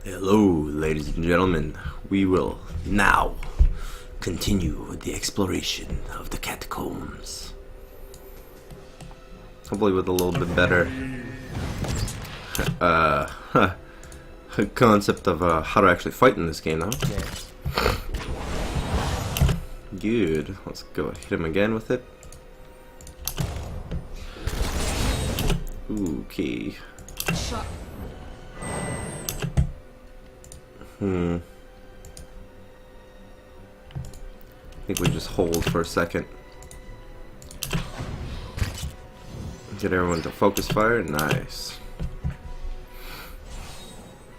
Hello, ladies and gentlemen. We will now continue with the exploration of the catacombs. Hopefully with a little bit better concept of how to actually fight in this game now. Good. Let's go hit him again with it. Okay. I think we just hold for a second. Get everyone to focus fire. Nice.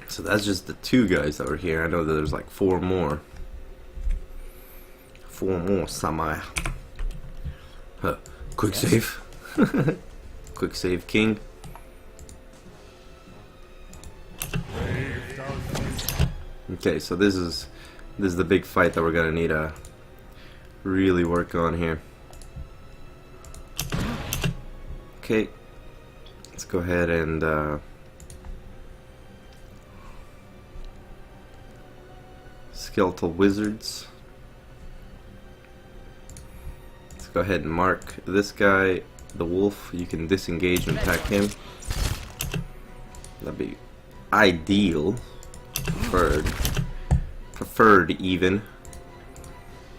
So that's just the two guys that were here. I know that there's like four more. Four more, Samai. Quick save. Quick save, King. Okay, so this is the big fight that we're gonna need to really work on here. Okay, let's go ahead and skeletal wizards. Let's go ahead and mark this guy, the wolf. You can disengage and attack him. That'd be ideal. Preferred even.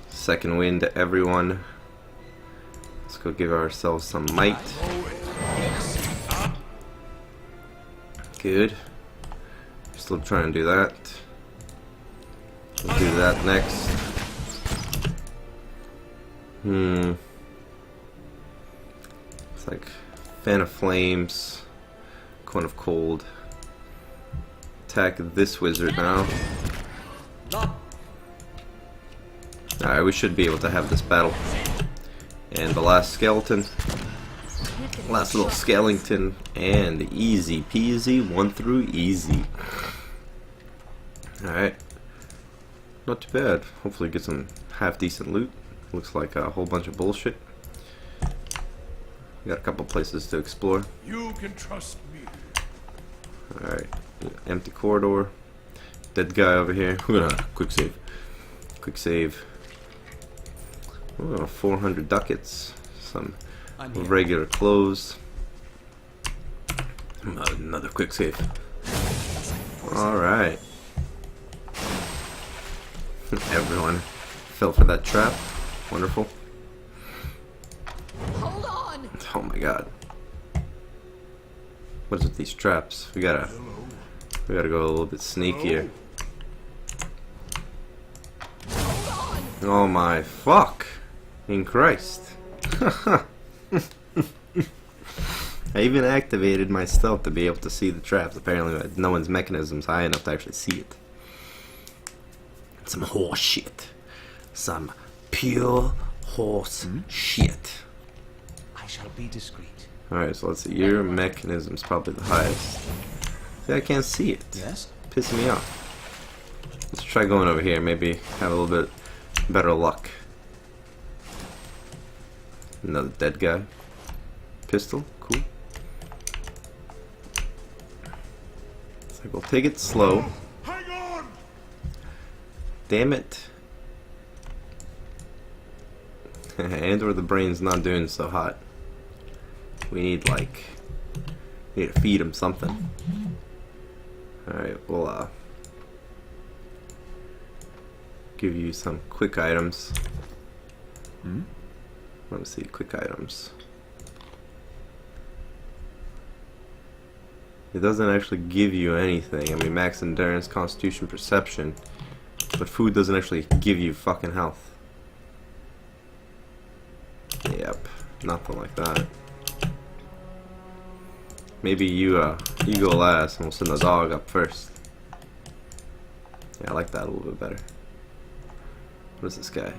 Second wind to everyone. Let's go give ourselves some might. Good. Still trying to do that. We'll do that next. It's like fan of flames, cone of cold. Attack this wizard now. Alright, we should be able to have this battle. And the last skeleton. Last little skeleton. And easy peasy. 1 through easy. Alright. Not too bad. Hopefully get some half decent loot. Looks like a whole bunch of bullshit. Got a couple places to explore. You can trust me. Alright. Empty corridor. Dead guy over here. Quick save. Quick save. Oh, 400 ducats. Some regular clothes. Another quick save. Alright. Everyone fell for that trap. Wonderful. Hold on. Oh my god. What is with these traps? We gotta go a little bit sneakier. Oh my fuck! In Christ! I even activated my stealth to be able to see the traps. Apparently, no one's mechanism's high enough to actually see it. Some horse shit. Some pure horse shit. I shall be discreet. Alright, so let's see. Your mechanism's probably the highest. See, I can't see it. Yes? Pissing me off. Let's try going over here. Maybe have a little bit better luck. Another dead guy. Pistol. Cool. So we'll take it slow. Hang on. Damn it. And or the brain's not doing so hot. We need to feed him something. Alright, we'll give you some quick items. Let me see, quick items. It doesn't actually give you anything. I mean, max endurance, constitution, perception. But food doesn't actually give you fucking health. Yep, nothing like that. Maybe you go last and we'll send the dog up first. Yeah, I like that a little bit better. What is this guy?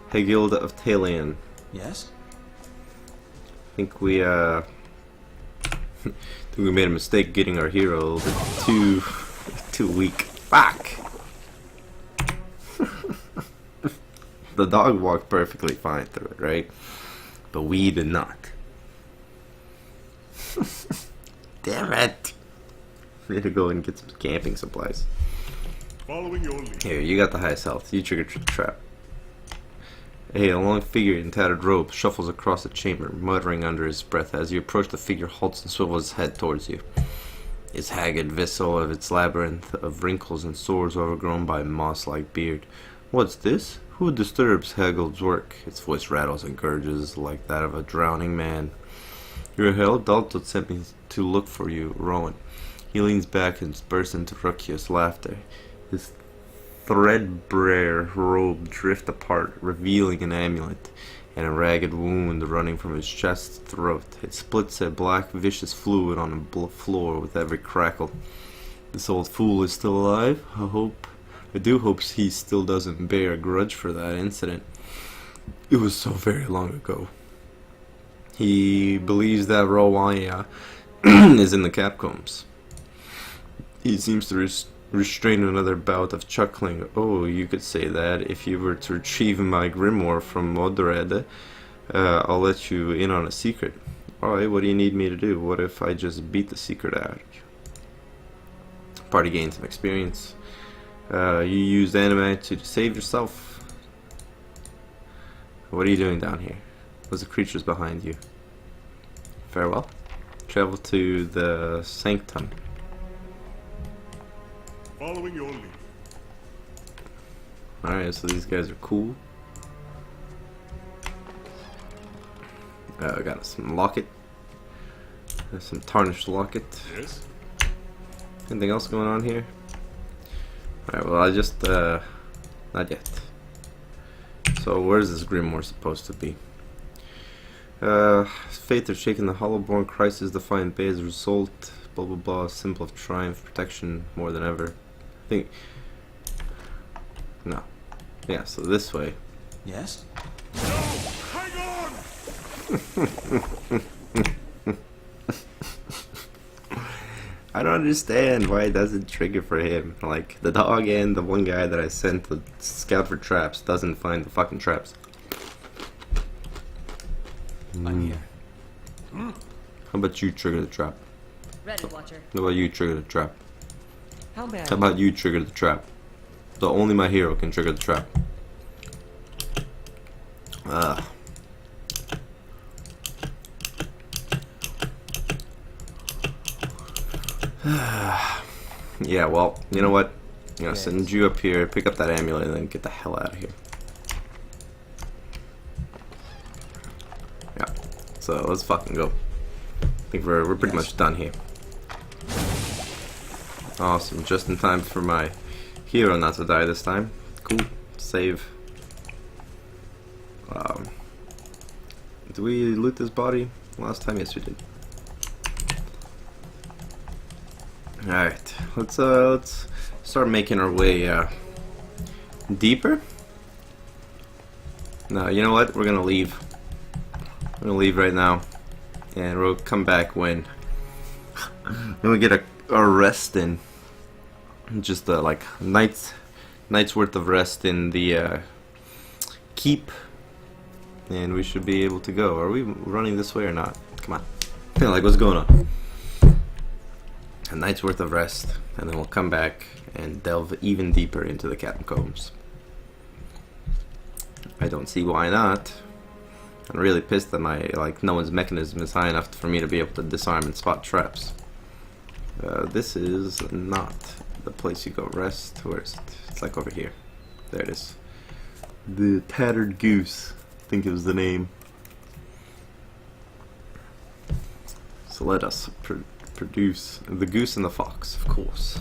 Hegilda of Talion. Yes? I think we made a mistake getting our hero a little bit too weak. Fuck! The dog walked perfectly fine through it, right? But we did not. Damn it! need to go and get some camping supplies. Following your lead. Here, you got the highest health. You triggered the trap. Hey, a long figure in tattered robe shuffles across the chamber, muttering under his breath. As you approach, the figure halts and swivels his head towards you. His haggard viscera of its labyrinth of wrinkles and sores overgrown by a moss-like beard. What's this? Who disturbs Haggle's work? Its voice rattles and gurges like that of a drowning man. Your hell, Dalton sent me to look for you, Rowan. He leans back and bursts into raucous laughter. His threadbare robe drifts apart, revealing an amulet and a ragged wound running from his chest throat. It splits a black, vicious fluid on the floor with every crackle. This old fool is still alive? I do hope he still doesn't bear a grudge for that incident. It was so very long ago. He believes that Rawaya is in the catacombs. He seems to restrain another bout of chuckling. Oh, you could say that. If you were to retrieve my grimoire from Modred, I'll let you in on a secret. Alright, what do you need me to do? What if I just beat the secret out of you? Party gains some experience. You used anime to save yourself. What are you doing down here? What's the creatures behind you? Farewell. Travel to the sanctum. Following your lead. Alright, so these guys are cool. I got some locket. There's some tarnished locket. Yes. Anything else going on here? Alright, well I just, not yet. So where's this grimoire supposed to be? Fate of shaking the Hollowborn crisis defined bay as a result. Blah blah blah. Symbol of triumph, protection more than ever. I think. No. Yeah. So this way. Yes? No! Hang on! I don't understand why it doesn't trigger for him. Like the dog and the one guy that I sent to scout for traps doesn't find the fucking traps. I'm here. How about you trigger the trap? Ready, Watcher. How about you trigger the trap? How bad? How about you trigger the trap? So only my hero can trigger the trap. Yeah, well, you know what? I'm gonna send you up here, pick up that amulet, and then get the hell out of here. Yeah. So let's fucking go. I think we're pretty much done here. Awesome, just in time for my hero not to die this time. Cool. Save. Did we loot this body last time? Yes, we did. Alright, let's start making our way deeper. No, you know what? We're gonna leave. We're gonna leave right now, and we'll come back when we get a rest in. Just like night's worth of rest in the keep, and we should be able to go. Are we running this way or not? Come on. Like, what's going on? A night's worth of rest, and then we'll come back and delve even deeper into the catacombs. I don't see why not. I'm really pissed that no one's mechanism is high enough for me to be able to disarm and spot traps. This is not the place you go rest. Where is it? It's like over here. There it is. The Tattered Goose. I think it was the name. So let us produce the goose and the fox, of course.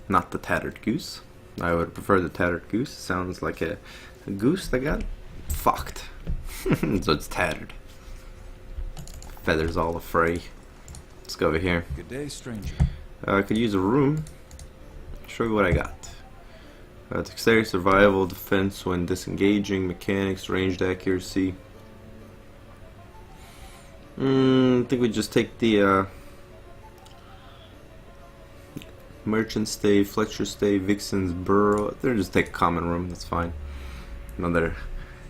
Not the tattered goose. I would prefer the tattered goose. Sounds like a goose that got fucked. So it's tattered. Feathers all afray. Let's go over here. Good day, stranger. I could use a room. Show you what I got. Dexterity, survival, defense when disengaging, mechanics, ranged accuracy. I think we just take the Merchant Stay, Fletcher Stay, Vixen's Burrow. They're just take a common room, that's fine. Another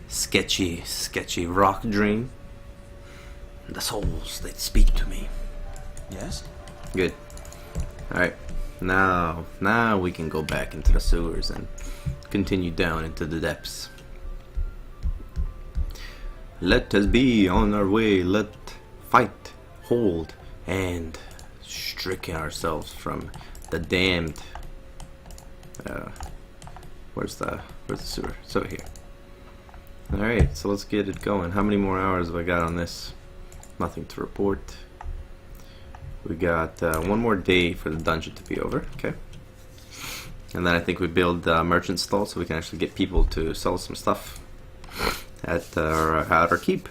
sketchy rock dream. The souls, they speak to me. Yes? Good. Alright, now we can go back into the sewers and continue down into the depths. Let us be on our way. Let fight, hold, and stricken ourselves from the damned. Where's the sewer? It's over here. Alright, so let's get it going. How many more hours have I got on this? Nothing to report. We got one more day for the dungeon to be over. Okay. And then I think we build merchant stall so we can actually get people to sell some stuff at our keep.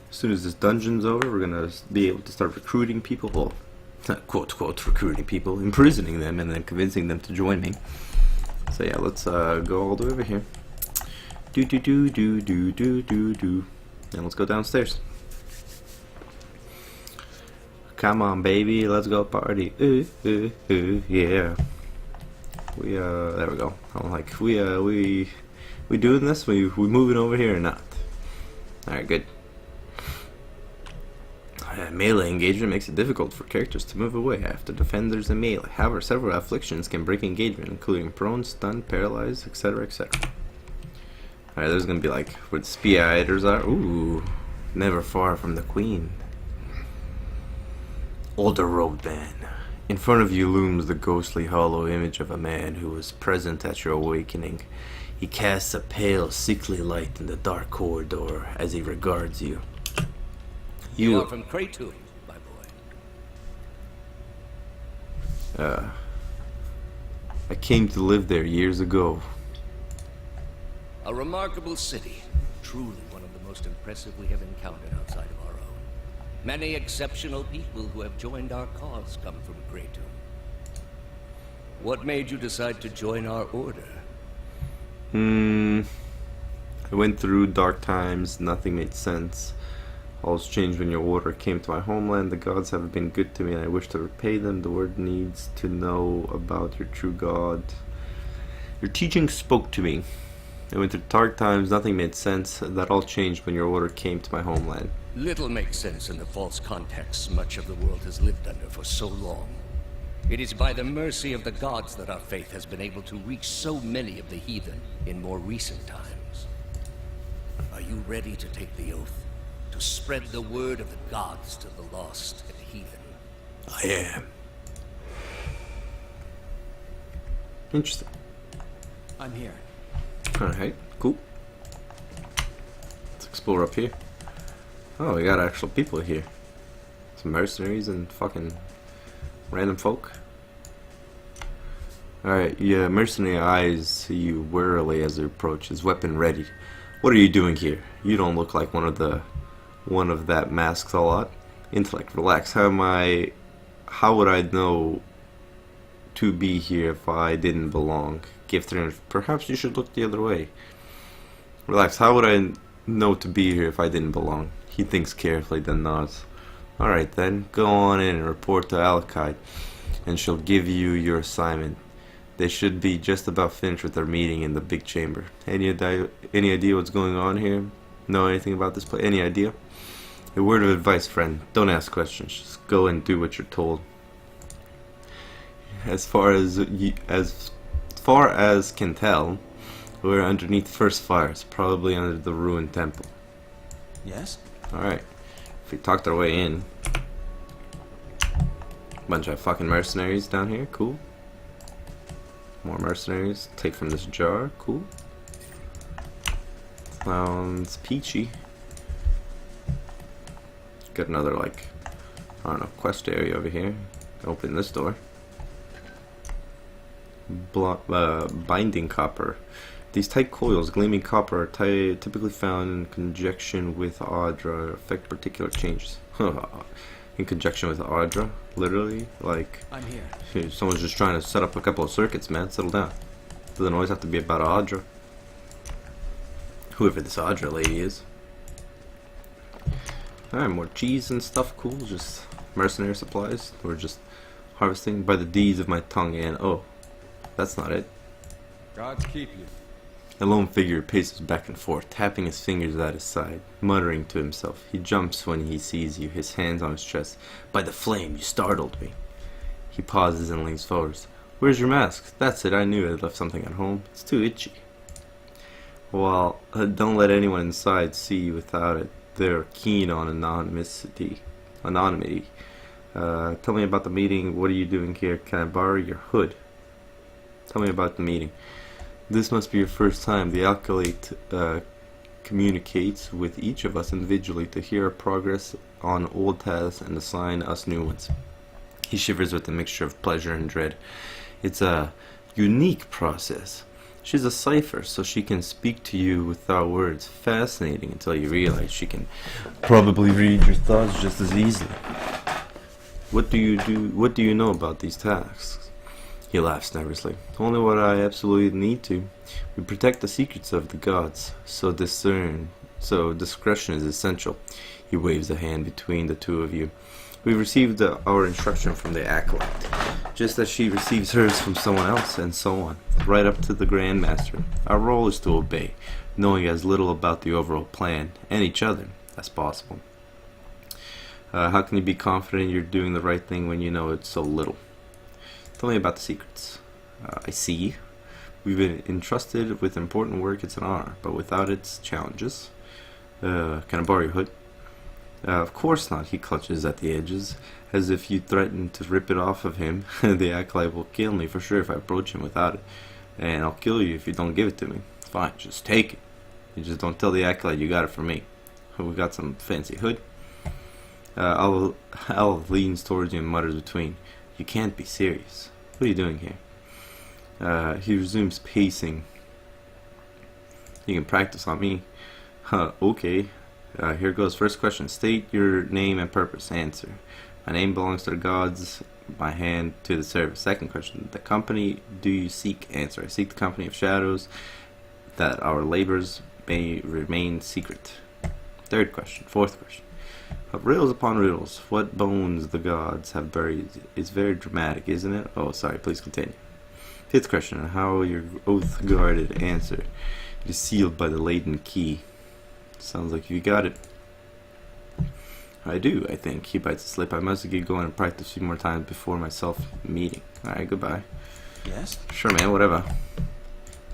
As soon as this dungeon's over, we're gonna be able to start recruiting people. Well, quote recruiting people, imprisoning them, and then convincing them to join me. So yeah, let's go all the way over here. And let's go downstairs. Come on, baby, let's go party. Yeah. There we go. I'm like, we doing this? We moving over here or not? All right, good. Melee engagement makes it difficult for characters to move away after defenders in melee. However, several afflictions can break engagement, including prone, stunned, paralyzed, etc., etc. Alright, there's gonna be like where the spears are. Ooh, never far from the queen. Older robed man. In front of you looms the ghostly hollow image of a man who was present at your awakening. He casts a pale, sickly light in the dark corridor as he regards you. You are from Kratom, my boy. I came to live there years ago. A remarkable city. Truly one of the most impressive we have encountered outside of our own. Many exceptional people who have joined our cause come from Kratom. What made you decide to join our order? I went through dark times, nothing made sense. All's changed when your order came to my homeland. The gods have been good to me and I wish to repay them. The world needs to know about your true god. Your teaching spoke to me. I went through dark times, nothing made sense. That all changed when your order came to my homeland. Little makes sense in the false context much of the world has lived under for so long. It is by the mercy of the gods that our faith has been able to reach so many of the heathen in more recent times. Are you ready to take the oath? To spread the word of the gods to the lost and heathen? I am. Interesting. I'm here. Alright, cool. Let's explore up here. Oh, we got actual people here. Some mercenaries and fucking random folk. Alright, yeah, mercenary eyes you warily as they approach, his weapon ready. What are you doing here? You don't look like one of that masks a lot. Intellect, relax. How would I know to be here if I didn't belong? Give 300. Perhaps you should look the other way. Relax. How would I know to be here if I didn't belong? He thinks carefully, then nods. Alright then, go on in and report to Alakite, and she'll give you your assignment. They should be just about finished with their meeting in the big chamber. Any idea what's going on here? Know anything about this place? Any idea? A word of advice, friend. Don't ask questions. Just go and do what you're told. As far as can tell, we're underneath first fires, probably under the ruined temple. Yes? Alright. If we talked our way in. Bunch of fucking mercenaries down here. Cool. More mercenaries. Take from this jar. Cool. Sounds peachy. Got another, like, I don't know, quest area over here. Open this door. Binding copper. These tight coils, gleaming copper, are typically found in conjunction with Audra, affect particular changes. In conjunction with Audra? Literally? Like, I'm here. Someone's just trying to set up a couple of circuits, man. Settle down. Doesn't always have to be about Audra. Whoever this Audra lady is. Alright, more cheese and stuff, cool. Just mercenary supplies. We're just harvesting by the deeds of my tongue and oh. That's not it. Gods keep you. A lone figure paces back and forth, tapping his fingers at his side, muttering to himself. He jumps when he sees you, his hands on his chest. By the flame, you startled me. He pauses and leans forward. Where's your mask? That's it, I knew I left something at home. It's too itchy. Well, don't let anyone inside see you without it. They're keen on anonymity. Tell me about the meeting. What are you doing here? Can I borrow your hood? Tell me about the meeting. This must be your first time. The Acolyte communicates with each of us individually to hear our progress on old tasks and assign us new ones. He shivers with a mixture of pleasure and dread. It's a unique process. She's a cipher, so she can speak to you without words. Fascinating until you realize she can probably read your thoughts just as easily. What do you know about these tasks? He laughs nervously. Only what I absolutely need to. We protect the secrets of the gods, so discretion is essential. He waves a hand between the two of you. We've received our instruction from the Acolyte, just as she receives hers from someone else, and so on, right up to the Grand Master. Our role is to obey, knowing as little about the overall plan, and each other, as possible. How can you be confident you're doing the right thing when you know it's so little? Tell me about the secrets. I see. We've been entrusted with important work. It's an honor, but without its challenges. Can I borrow your hood? Of course not. He clutches at the edges, as if you threaten to rip it off of him. The Acolyte will kill me for sure if I approach him without it, and I'll kill you if you don't give it to me. Fine, just take it. You just don't tell the Acolyte you got it from me. We got some fancy hood. Al leans towards you and mutters between. You can't be serious. What are you doing here? He resumes pacing. You can practice on me. Okay. Here goes. First question. State your name and purpose. Answer. My name belongs to the gods. My hand to the service. Second question. The company do you seek? Answer. I seek the company of shadows, that our labors may remain secret. Third question. Fourth question. Riddles upon riddles. What bones the gods have buried. It's very dramatic, isn't it? Oh, sorry. Please continue. Fifth question. How your oath guarded? Answer. It is sealed by the laden key. Sounds like you got it. I do, I think. He bites his lip. I must get going and practice a few more times before my self-meeting. Alright, goodbye. Yes? Sure, man, whatever.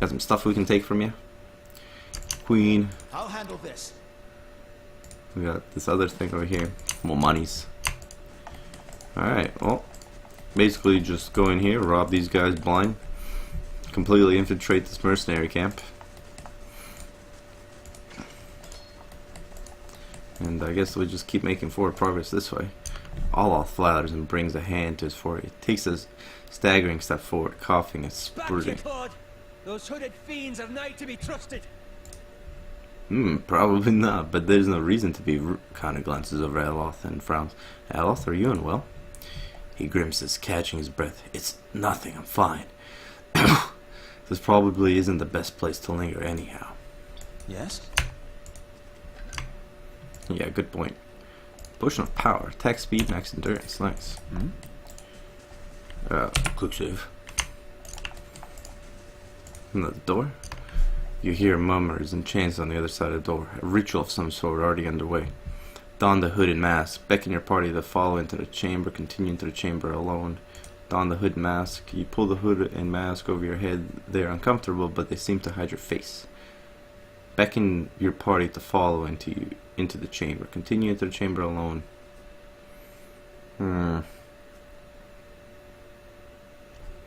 Got some stuff we can take from you? Queen. I'll handle this. We got this other thing over here. More monies. Alright, well. Basically just go in here, rob these guys blind. Completely infiltrate this mercenary camp. And I guess we just keep making forward progress this way. All flatters and brings a hand to his forehead. Takes a staggering step forward, coughing and spurting. Those hooded fiends are not to be trusted. Probably not, but there's no reason to be kind of glances over Aloth and frowns. Aloth, are you unwell? He grimaces, catching his breath. It's nothing, I'm fine. This probably isn't the best place to linger anyhow. Yes? Yeah, good point. Potion of power, attack speed, max endurance. Nice. Quick save. Another door. You hear murmurs and chants on the other side of the door. A ritual of some sort already underway. Don the hood and mask. Beckon your party to follow into the chamber. Continue into the chamber alone. Don the hood and mask. You pull the hood and mask over your head. They're uncomfortable, but they seem to hide your face. Beckon your party to follow into the chamber. Continue into the chamber alone.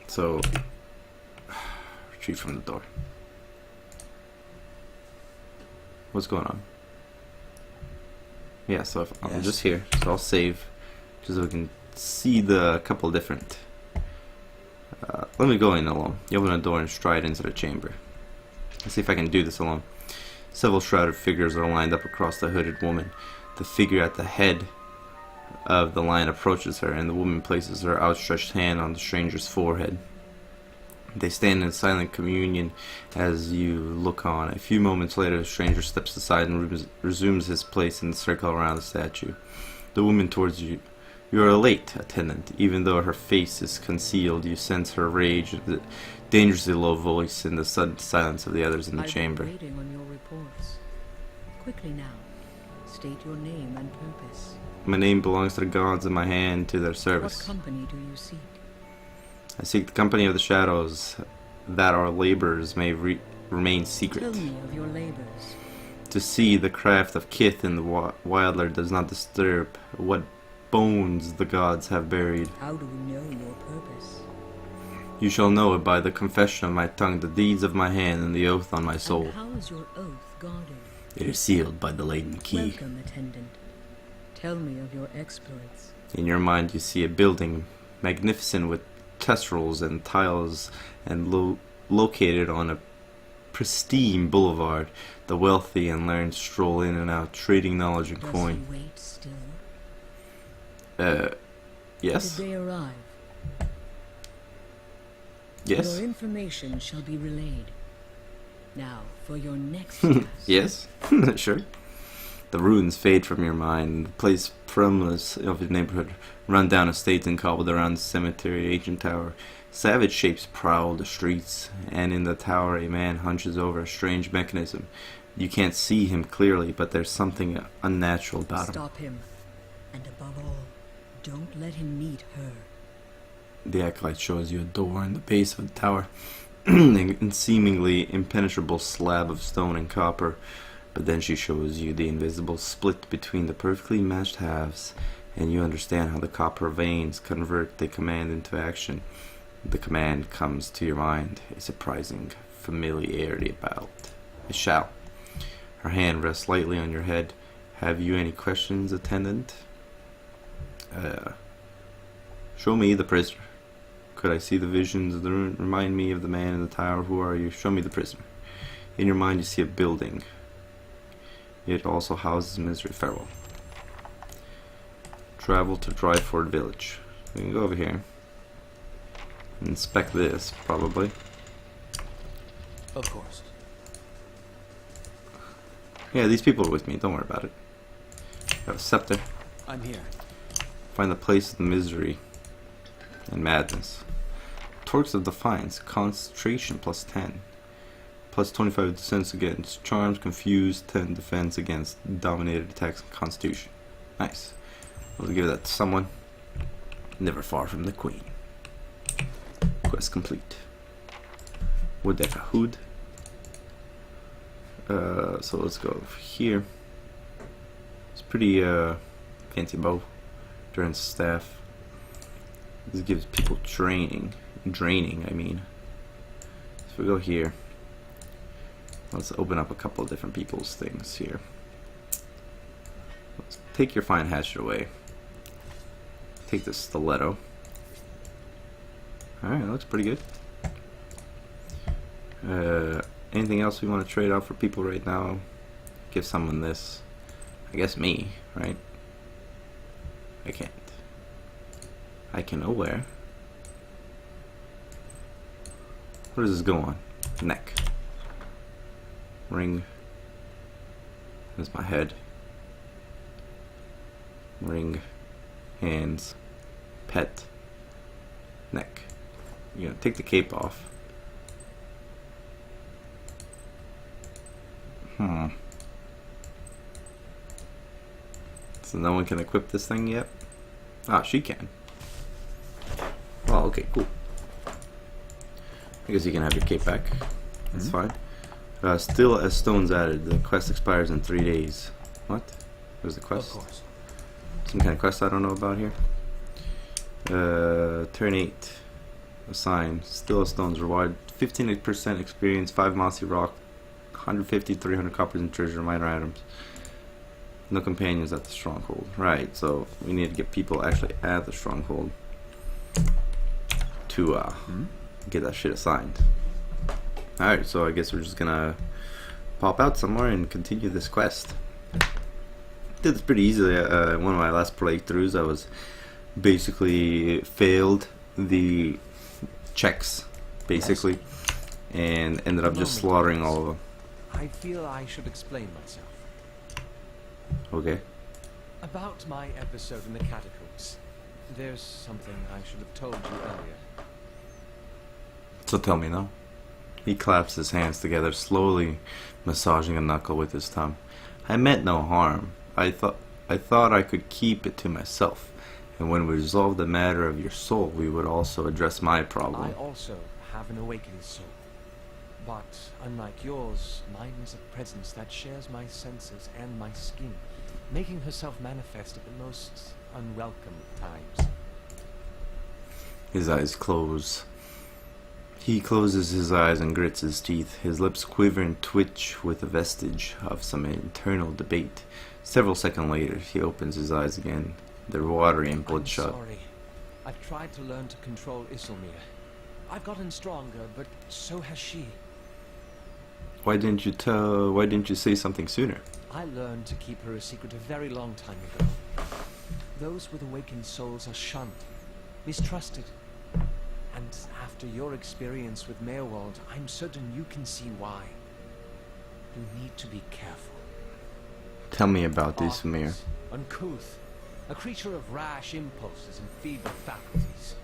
So, retreat from the door. What's going on? Yeah, so if I'm just here, so I'll save, just so we can see the couple different. Let me go in alone. You open the door and stride into the chamber. Let's see if I can do this alone. Several shrouded figures are lined up across the hooded woman. The figure at the head of the line approaches her, and the woman places her outstretched hand on the stranger's forehead. They stand in silent communion as you look on. A few moments later, the stranger steps aside and resumes his place in the circle around the statue. The woman You are late, attendant. Even though her face is concealed, you sense her rage and the dangerously low voice in the sudden silence of the others in the chamber. I've been waiting on your reports. Quickly now, state your name and purpose. My name belongs to the gods and my hand to their service. What company do you seek? I seek the company of the shadows, that our labors may remain secret. Tell me of your labors. To see the craft of Kith in the Wildler does not disturb what bones the gods have buried. How do we know your purpose? You shall know it by the confession of my tongue, the deeds of my hand, and the oath on my soul. And how is your oath guarded? It is sealed by the laden key. Welcome, attendant. Tell me of your exploits. In your mind you see a building, magnificent with tesserals and tiles, and located on a pristine boulevard. The wealthy and learned stroll in and out, trading knowledge and Does coin. he wait still? Yes? Did they arrive? Yes? Your information shall be relayed. Now, for your next task. Yes? Sure. The ruins fade from your mind. The place primless of your neighborhood, run down estates and cobbled around the cemetery, ancient tower. Savage shapes prowl the streets, and in the tower a man hunches over a strange mechanism. You can't see him clearly, but there's something unnatural about him. Stop him. And above all, don't let him meet her. The acolyte shows you a door in the base of the tower, a seemingly impenetrable slab of stone and copper. But then she shows you the invisible split between the perfectly matched halves, and you understand how the copper veins convert the command into action. The command comes to your mind, a surprising familiarity about. I shout. Her hand rests lightly on your head. Have you any questions, attendant? Show me the prisoner. Could I see the visions of the room? Remind me of the man in the tower. Who are you? Show me the prisoner. In your mind you see a building. It also houses Misery Farewell. Travel to Dryford Village. We can go over here. Inspect this, probably. Of course. Yeah, these people are with me. Don't worry about it. Got a scepter. I'm here. Find the place of misery and madness. Torques of Defiance. Concentration plus 10. Plus 25 defense against charms, confused, 10 defense against dominated attacks and constitution. Nice. We'll give that to someone. Never far from the queen. Quest complete. Would that a hood? So let's go over here. It's pretty fancy bow. During staff. This gives people draining, I mean. So we go here. Let's open up a couple of different people's things here. Let's take your fine hatchet away. Take this stiletto. Alright, that looks pretty good. Anything else we want to trade out for people right now? Give someone this. I guess me, right? I can't. I can nowhere. Where does this go on? Neck. Ring. There's my head. Ring. Hands. Pet. Neck. You're gonna take the cape off. So no one can equip this thing yet? Ah, she can. Oh, okay, cool. I guess you can have your cape back. That's fine. Still as stones added. The quest expires in 3 days. What? Where's the quest? Of course. Some kind of quest I don't know about here. Turn 8. Assign. Still as stones. Reward 15% experience, 5 mossy rock, 150, 300 coppers and treasure, minor items. No companions at the stronghold. Right, so we need to get people actually at the stronghold to get that shit assigned. Alright, so I guess we're just gonna pop out somewhere and continue this quest. Did this pretty easily. One of my last playthroughs, I was basically failed the checks, basically, and ended up just slaughtering all of them. I feel I should explain myself. Okay. About my episode in the catacombs. There's something I should have told you earlier. So tell me now. He claps his hands together, slowly massaging a knuckle with his thumb. I meant no harm. I thought I could keep it to myself. And when we resolve the matter of your soul, we would also address my problem. I also have an awakened soul. But unlike yours, mine is a presence that shares my senses and my skin, making herself manifest at the most unwelcome times. His eyes close. He closes his eyes and grits his teeth. His lips quiver and twitch with a vestige of some internal debate. Several seconds later, he opens his eyes again. They're watery and bloodshot. I'm sorry. I've tried to learn to control Isilmir. I've gotten stronger, but so has she. Why didn't you say something sooner? I learned to keep her a secret a very long time ago. Those with awakened souls are shunned, mistrusted. And after your experience with Meerwald, I'm certain you can see why. You need to be careful. Tell me about this, Mir. Artless, uncouth, a creature of rash impulses and feeble faculties.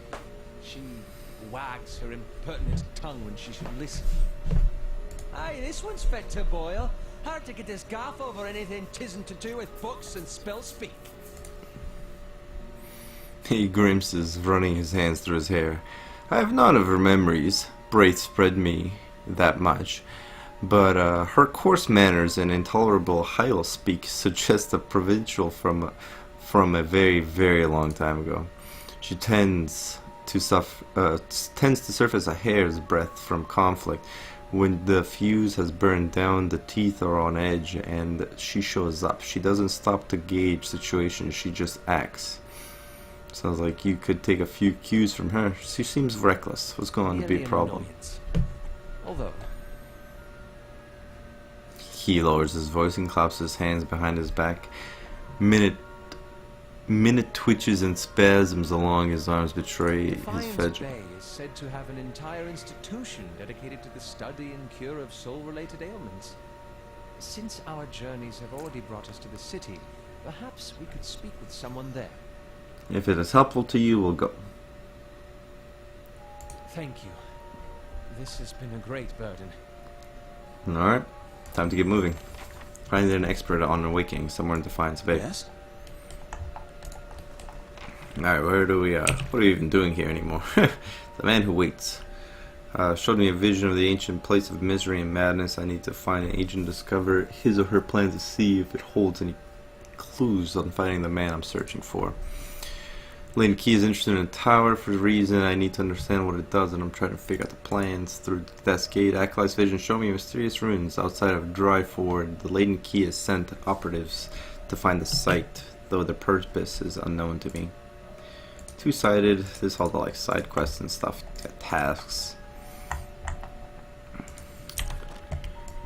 She wags her impertinent tongue when she should listen. Aye, this one's fit to boil. Hard to get this gaff over anything tisn't to do with books and spell speak. He grimaces, running his hands through his hair. I have none of her memories. Braith spread me that much. But her coarse manners and intolerable Heil speak suggest a provincial from a very, very long time ago. She tends to surface a hair's breadth from conflict. When the fuse has burned down, the teeth are on edge, and she shows up. She doesn't stop to gauge situations, she just acts. Sounds like you could take a few cues from her. She seems reckless. What's going to be a problem? Although he lowers his voice and claps his hands behind his back. Minute twitches and spasms along his arms betray his Defiance fedge. Bay is said to have an entire institution dedicated to the study and cure of soul-related ailments. Since our journeys have already brought us to the city, perhaps we could speak with someone there. If it is helpful to you, we'll go. Thank you. This has been a great burden. Alright, time to get moving. Find an expert on awakening somewhere in Defiance Bay. Yes? Alright, what are we even doing here anymore? The man who waits. Showed me a vision of the ancient place of misery and madness. I need to find an agent, discover his or her plan to see if it holds any clues on finding the man I'm searching for. Lane Key is interested in a tower for a reason. I need to understand what it does, and I'm trying to figure out the plans. Through this gate, Acolyte's vision show me mysterious ruins outside of Dryford. The Laden Key has sent operatives to find the site, though the purpose is unknown to me. Two-sided. This is all the like side quests and stuff. Got tasks.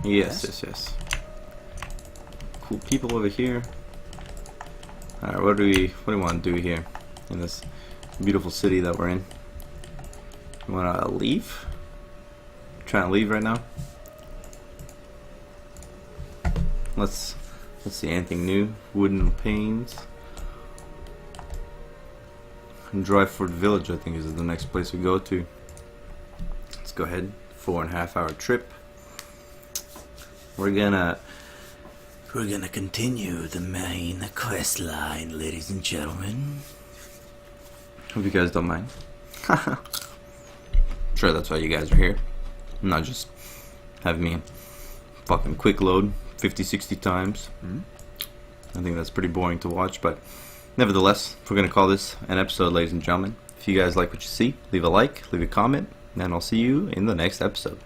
Yes. Cool people over here. Alright, what do we want to do here in this beautiful city that we're in? You wanna leave? Trying to leave right now? Let's see, anything new? Wooden panes. Dryford Village, I think, is the next place we go to. Let's go ahead. 4.5 hour trip. We're gonna continue the main quest line, ladies and gentlemen. Hope you guys don't mind. Sure, that's why you guys are here. Not just have me fucking quick load 50-60 times. I think that's pretty boring to watch, but nevertheless, we're gonna call this an episode, ladies and gentlemen. If you guys like what you see, leave a like, leave a comment, and I'll see you in the next episode.